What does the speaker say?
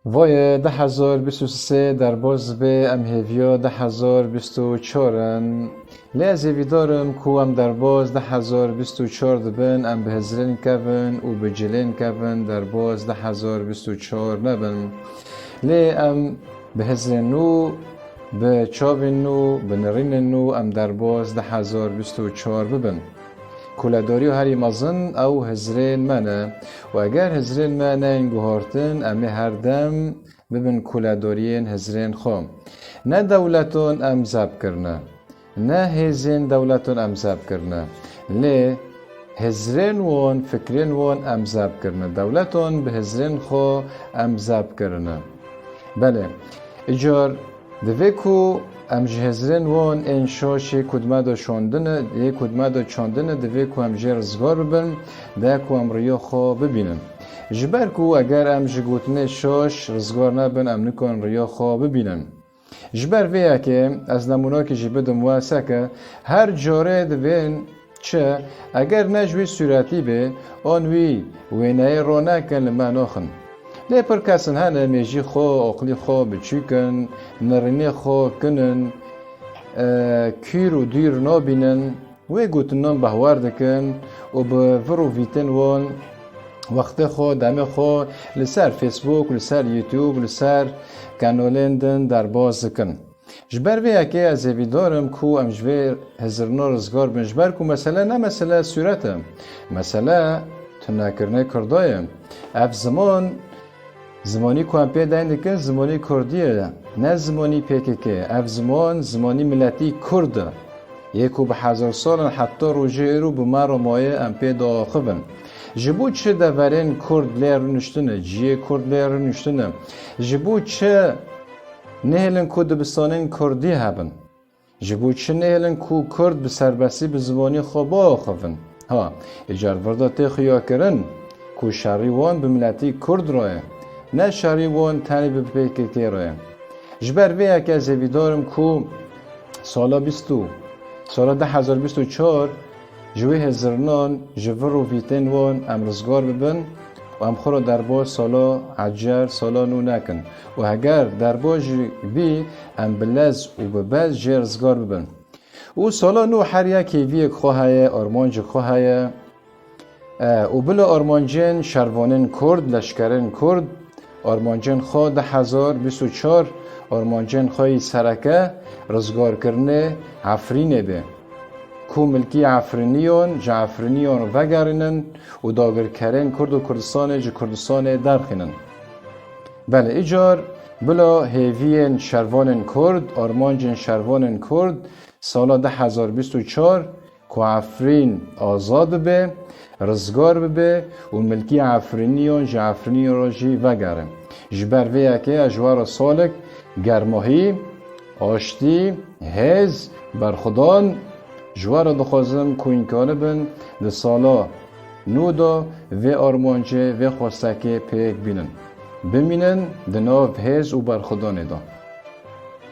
وای 2023 در باز به ام هیویا 2024 لیز ویدارم کو ام در باز 2024 دبن ام به هزرین کبن و به جلین کبن در باز 2024 نبن لی ام به هزرین نو به چاوین نو به نرین نو ام در باز 2024 ببن کلاداری و هری مزن او هزرین منه و اگر هزرین منه این گوهارتن امی هر دم ببن کلادارین هزرین خوام نه دولتون ام زب کرنه نه هزین دولتون ام زب کرنه لی هزرین وون فکرین وون ام زب کرنه دولتون به هزرین خو ام زب کرنه بله اجار دوی کو ام جهزرین وان این شاشی کدوم دا شاندنه یک کدوم دا چاندنه دوی کو ام جه رزگار ببین ده کو ام ریا خواه ببینن جبر کو اگر ام جگوتنه شاش رزگار نبین ام نکن ریا خواه ببینن جبر ویا که از نمونه که جبدم واسه که هر جاره دوین چه اگر نجوی صورتی به آنوی وینای رانه کن لما ناخن لی پر کسن هنه میجی خو اقلی خو بچیکن نرینه خو کنن کیر و دیر نابینن و گوتنان بهوار دکن و به ورو ویتن وان وقت خو دم خو لسر فیسبوک لسر یوتیوب لسر کانالندن در باز کن جبر ویا که از ویدارم کو ام جوی هزرنا رزگار بن جبر کو مثلا نه مثلا صورتم مثلا تناکرنه کردایم اف زمانی که هم پیدا دکن زمانی کردیه نه زمانی PKK اف زمانی ملتی کرده یکو به 1000 سال حتی روژه رو به ما رو مایه ام پیدا خبن جبو چه دورین کرد لیر نشتنه جیه کرد لیر نشتنه جبو چه نهلن که دبستانین کردی هبن جبو چه نهلن که کرد به سربسی به زمانی خوابا خبن ها اجار ورداتی خیا کرن که شریوان به ملتی کرد راه نه شریوان تنی به PKK راه جبر ویا که از ویدارم که سالا 2024 جوی هزرنان جور و ویتن وان ام رزگار ببن و ام خورا در باز سالا عجر سالا نو نکن و اگر در باز بی ام بلز و ببز جه رزگار ببن و سالا نو هر یکی ویک خواهی آرمانج خواهی و بلا آرمانجین شروانین کرد لشکرین کرد آرمانجین خواه 2024 آرمانجین خواهی سرکه رزگار کرنه عفرینه به کو ملکی عفرینیون جعفرینیون وگرینن و داگر کرن کرد و کردستان درخینن بله ایجار بلا هیوین شروانن کرد آرمانجین شروانن کرد سالا 2024 که عفرین آزاد به رزگار به و ملکی عفرینیون جعفرینیون را جی وگرن جبر ویا که اجوار سالک گرماهی آشتی هز برخدان جوار دخوازم که اینکانه بن ده سالا نو دا و آرمانجه و خواستکه پیک بینن بمینن ده ناو هز و برخدانه دا